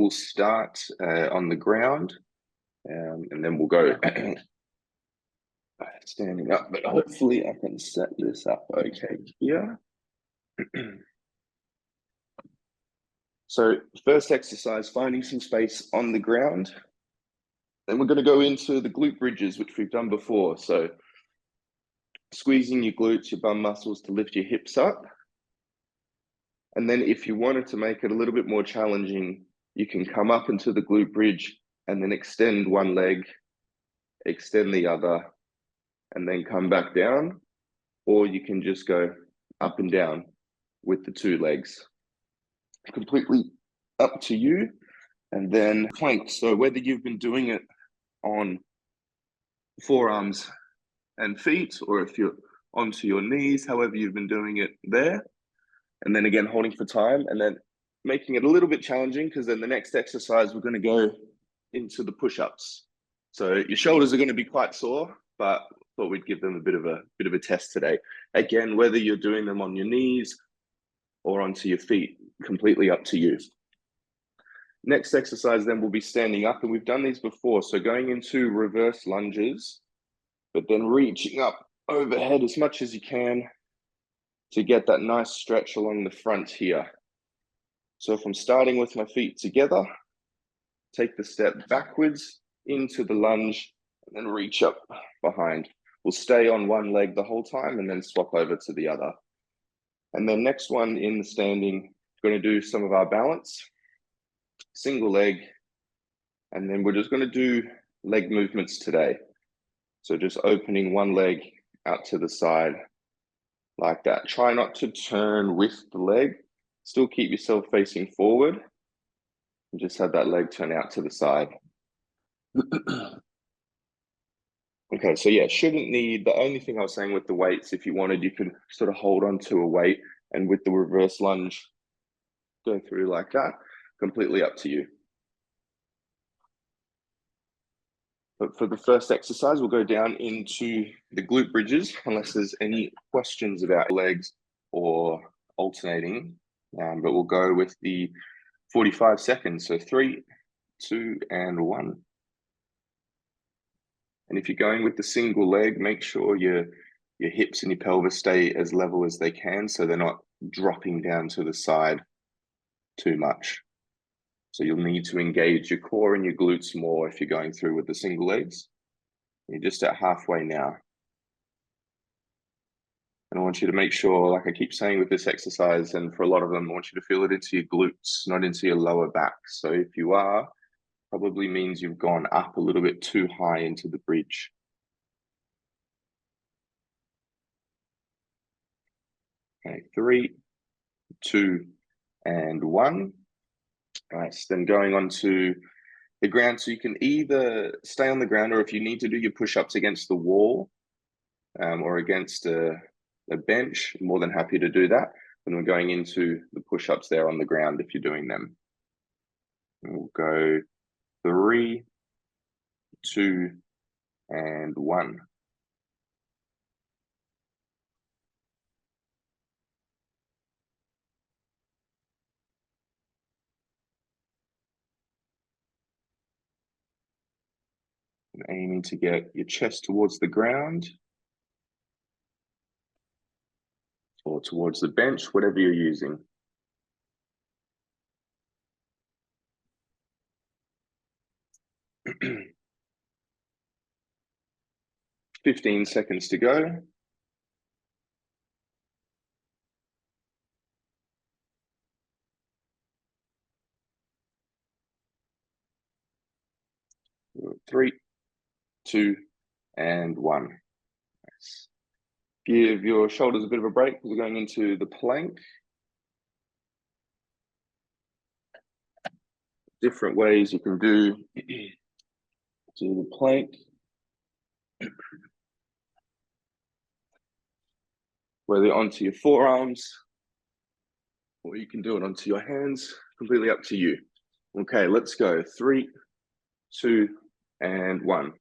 we'll start on the ground, and then we'll go standing up, but hopefully I can set this up okay here. So first exercise, finding some space on the ground. Then we're going to go into the glute bridges, which we've done before. So squeezing your glutes, your bum muscles to lift your hips up. And then if you wanted to make it a little bit more challenging, you can come up into the glute bridge and then extend one leg, extend the other, and then come back down. Or you can just go up and down with the two legs. Completely up to you. And then plank. So whether you've been doing it on forearms and feet, or if you're onto your knees, however you've been doing it there. And then again, holding for time, and then making it a little bit challenging, because then the next exercise, we're going to go into the push-ups. So your shoulders are going to be quite sore, but thought we'd give them a bit of a test today. Again, whether you're doing them on your knees or onto your feet, completely up to you. Next exercise then will be standing up, and we've done these before. So going into reverse lunges, but then reaching up overhead as much as you can to get that nice stretch along the front here. So if I'm starting with my feet together, take the step backwards into the lunge, and then reach up behind. We'll stay on one leg the whole time and then swap over to the other. And then next one in the standing, we're going to do some of our balance, single leg, and then we're just going to do leg movements today. So just opening one leg out to the side like that. Try not to turn with the leg. Still keep yourself facing forward. And just have that leg turn out to the side. Okay, so yeah, shouldn't need, the only thing I was saying with the weights, if you wanted, you could sort of hold on to a weight, and with the reverse lunge, go through like that. Completely up to you. But for the first exercise, we'll go down into the glute bridges, unless there's any questions about legs or alternating. But we'll go with the 45 seconds. So 3, 2, and 1. And if you're going with the single leg, make sure your hips and your pelvis stay as level as they can, so they're not dropping down to the side too much. So you'll need to engage your core and your glutes more if you're going through with the single legs. You're just at halfway now. And I want you to make sure, like I keep saying with this exercise, and for a lot of them, I want you to feel it into your glutes, not into your lower back. So if you are, probably means you've gone up a little bit too high into the bridge. Okay, 3, 2, and 1. Nice. Then going on to the ground, so you can either stay on the ground, or if you need to do your push-ups against the wall or against a bench, I'm more than happy to do that. And we're going into the push-ups there on the ground if you're doing them. We'll go 3, 2, and 1. And aiming to get your chest towards the ground or towards the bench, whatever you're using. "15 seconds to go. Three, 2, and 1. Nice. Give your shoulders a bit of a break. We're going into the plank. Different ways you can do the plank. Whether onto your forearms, or you can do it onto your hands, completely up to you. Okay, let's go. 3, 2, and 1.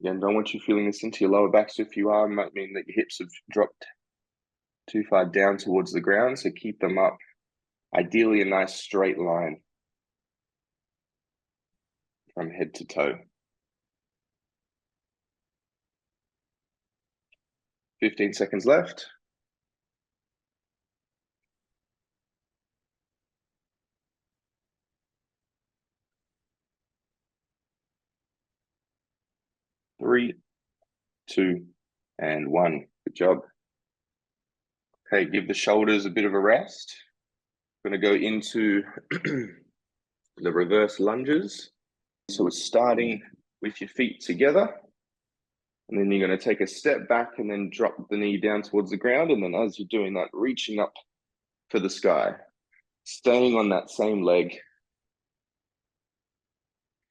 Again, don't want you feeling this into your lower back. So if you are, it might mean that your hips have dropped too far down towards the ground. So keep them up. Ideally, a nice straight line from head to toe. 15 seconds left. Three, two, and one. Good job. Okay, give the shoulders a bit of a rest. We're going to go into the reverse lunges. So we're starting with your feet together. And then you're going to take a step back and then drop the knee down towards the ground. And then as you're doing that, reaching up for the sky, staying on that same leg.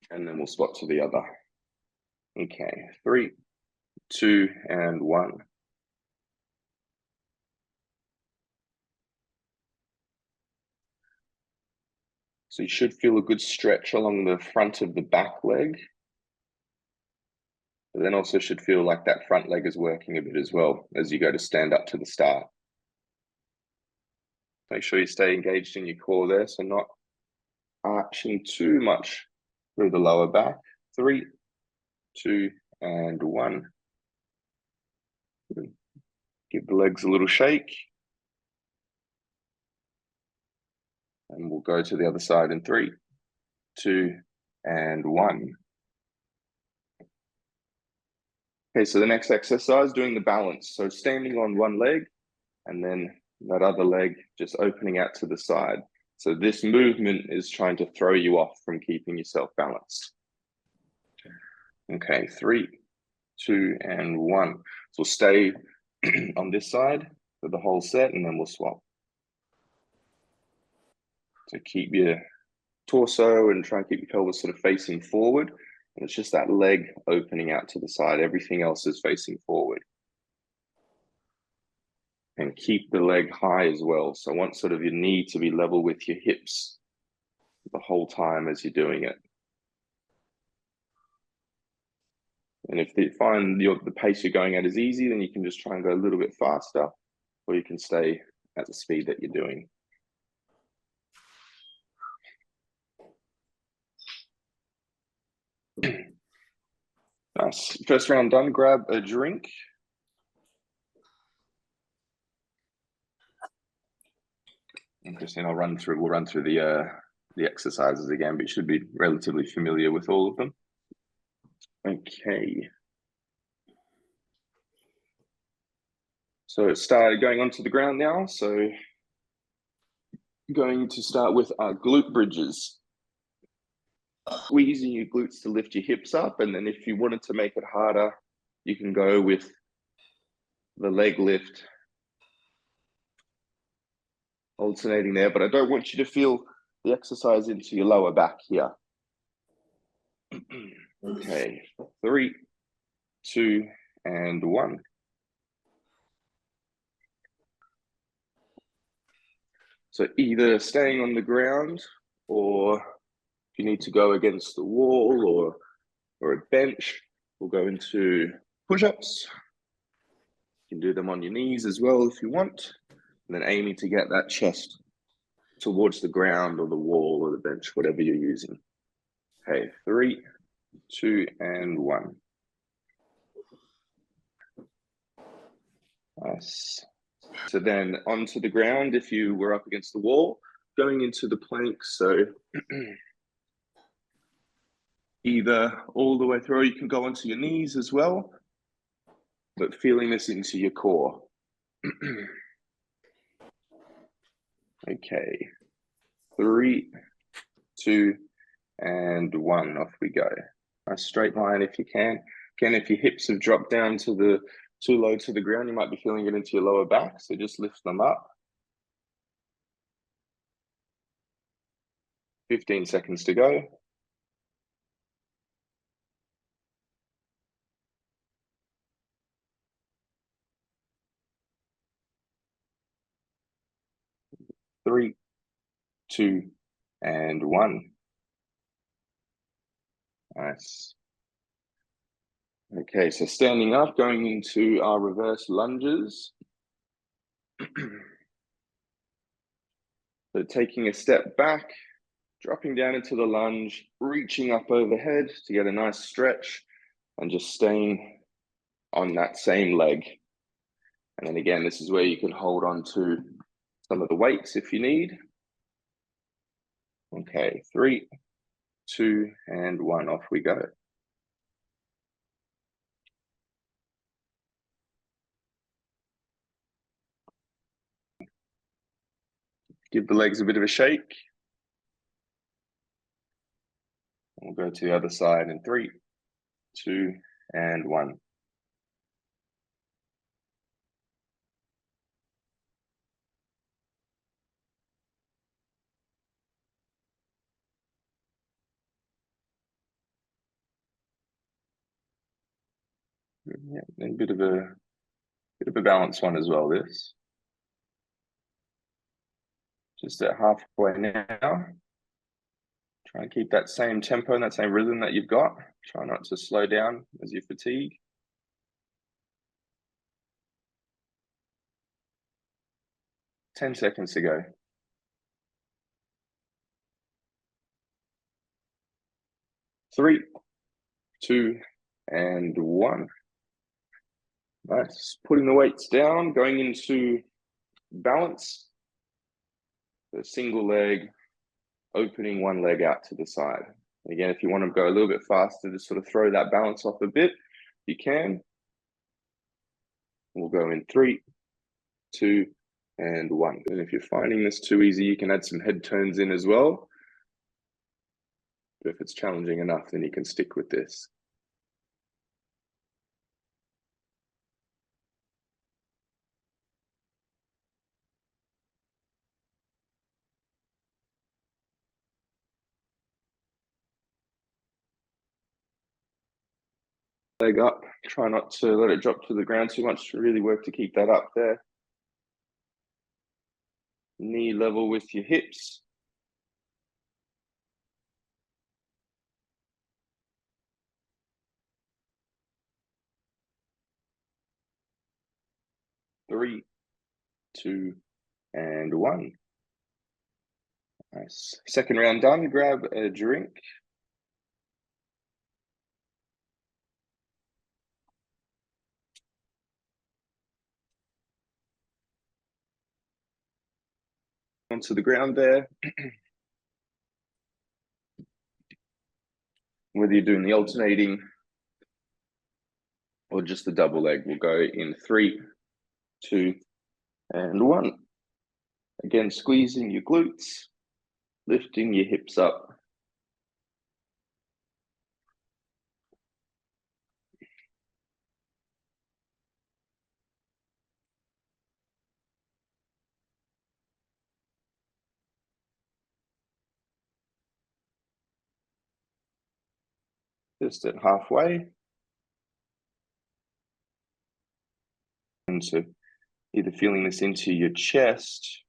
And then we'll swap to the other. Okay, 3, 2, and 1. So you should feel a good stretch along the front of the back leg. But then also should feel like that front leg is working a bit as well as you go to stand up to the start. Make sure you stay engaged in your core there, so not arching too much through the lower back. 3, 2, and 1. Give the legs a little shake. And we'll go to the other side in 3, 2, and 1. Okay, so the next exercise, doing the balance. So standing on one leg and then that other leg just opening out to the side. So this movement is trying to throw you off from keeping yourself balanced. Okay, 3, 2, and 1. So we'll stay on this side for the whole set and then we'll swap. So keep your torso and try and keep your pelvis sort of facing forward. And it's just that leg opening out to the side. Everything else is facing forward. And keep the leg high as well. So I want sort of your knee to be level with your hips the whole time as you're doing it. And if you find the pace you're going at is easy, then you can just try and go a little bit faster, or you can stay at the speed that you're doing. Nice. First round done. Grab a drink. And Christine, we'll run through the exercises again, but you should be relatively familiar with all of them. Okay. So start going onto the ground now. So going to start with our glute bridges. Squeezing your glutes to lift your hips up, and then if you wanted to make it harder, you can go with the leg lift, alternating there, but I don't want you to feel the exercise into your lower back here. Okay, 3, 2, and 1. So either staying on the ground, or if you need to go against the wall or a bench, we'll go into push-ups. You can do them on your knees as well if you want, and then aiming to get that chest towards the ground or the wall or the bench, whatever you're using. Okay, 3, 2, and 1. Nice. So then onto the ground, if you were up against the wall, going into the plank. So either all the way through, or you can go onto your knees as well, but feeling this into your core. Okay, 3, 2, and 1. Off we go. A straight line if you can. Again, if your hips have dropped down to too low to the ground, you might be feeling it into your lower back. So just lift them up. 15 seconds to go. Three, 2, and 1. Nice. Okay, so standing up, going into our reverse lunges. So taking a step back, dropping down into the lunge, reaching up overhead to get a nice stretch, and just staying on that same leg. And then again, this is where you can hold on to some of the weights if you need. Okay, 3, 2, and 1, off we go. Give the legs a bit of a shake. We'll go to the other side in 3, 2, and 1. Yeah, and a bit of a balanced one as well, this. Just at halfway now. Try and keep that same tempo and that same rhythm that you've got. Try not to slow down as you fatigue. 10 seconds to go. 3, 2, and 1. Nice. Putting the weights down, going into balance. The single leg, opening one leg out to the side. Again, if you want to go a little bit faster to sort of throw that balance off a bit, you can. We'll go in 3, 2, and 1. And if you're finding this too easy, you can add some head turns in as well. But if it's challenging enough, then you can stick with this. Leg up, try not to let it drop to the ground too much to really work to keep that up there. Knee level with your hips. Three, 2, and 1. Nice. Second round done, grab a drink. Onto the ground there. Whether you're doing the alternating or just the double leg, we'll go in 3, 2, and 1. Again, squeezing your glutes, lifting your hips up. Just at halfway. And so either feeling this into your chest,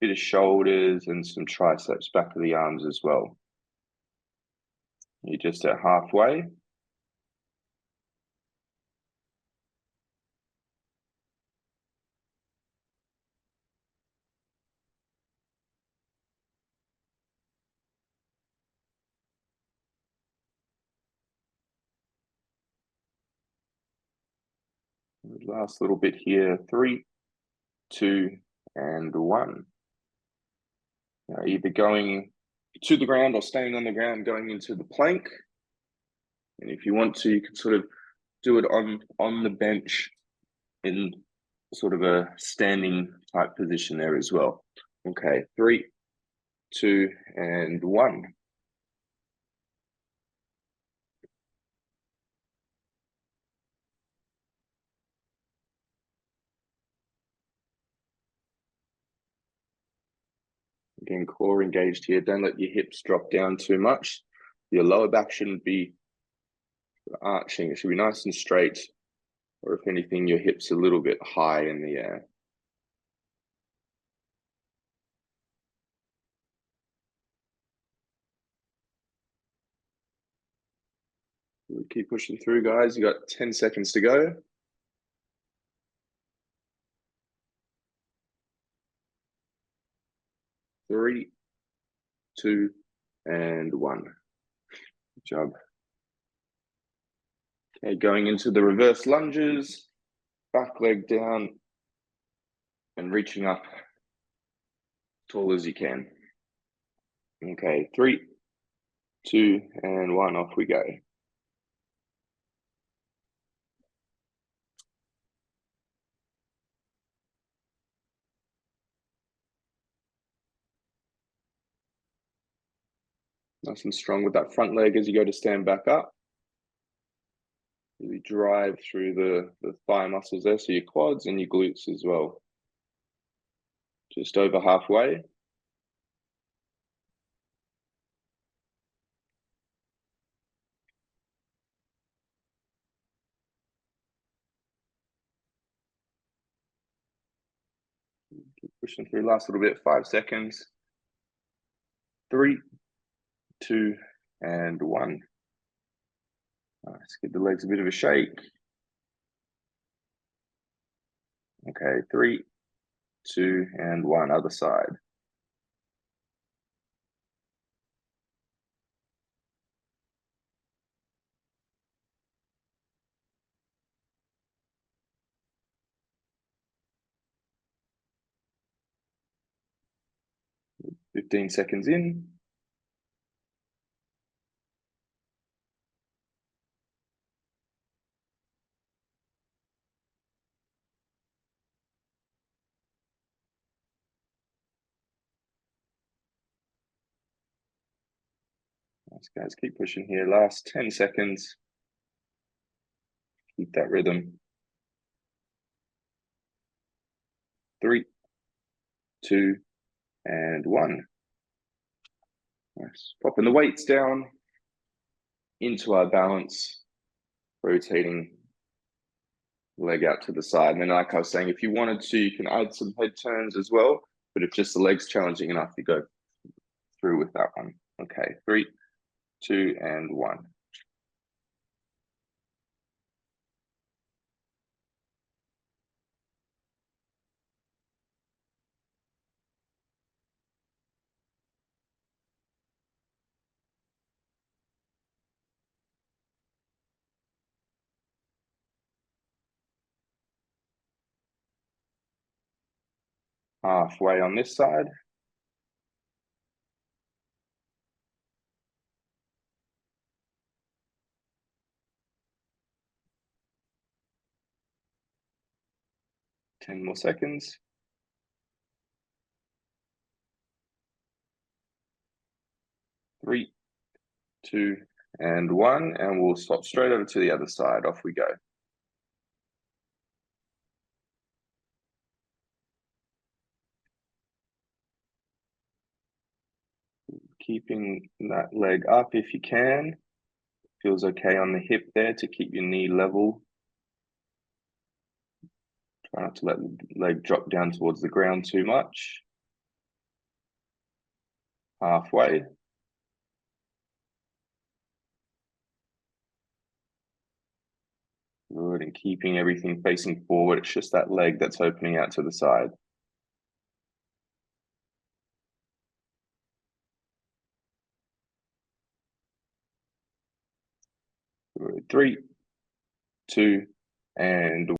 bit of shoulders, and some triceps, back of the arms as well. You're just at halfway. Last little bit here, 3, 2, and 1. Now, either going to the ground or staying on the ground, going into the plank. And if you want to, you can sort of do it on the bench in sort of a standing type position there as well. Okay, 3, 2, and 1. Again, core engaged here. Don't let your hips drop down too much. Your lower back shouldn't be arching. It should be nice and straight. Or if anything, your hips a little bit high in the air. We keep pushing through, guys. You got 10 seconds to go. 3, 2, and 1. Good job. Okay, going into the reverse lunges, back leg down and reaching up tall as you can. Okay, 3, 2, and 1, off we go. Nice and strong with that front leg as you go to stand back up. Really drive through the thigh muscles there, so your quads and your glutes as well. Just over halfway. Keep pushing through, last little bit, 5 seconds. 3, 2, and 1. Nice, give the legs a bit of a shake. Okay, 3, 2, and 1, other side. Fifteen seconds in. Nice, guys, keep pushing here. Last 10 seconds. Keep that rhythm. 3, 2, and 1. Nice. Popping the weights down into our balance, rotating leg out to the side. And then, like I was saying, if you wanted to, you can add some head turns as well. But if just the leg's challenging enough, you go through with that one. Okay, 3, 2, and 1. Halfway on this side. Ten more seconds. 3, 2, and 1. And we'll swap straight over to the other side. Off we go. Keeping that leg up if you can. Feels okay on the hip there to keep your knee level. Try not to let the leg drop down towards the ground too much. Halfway. Good, and keeping everything facing forward. It's just that leg that's opening out to the side. Good. 3, 2, and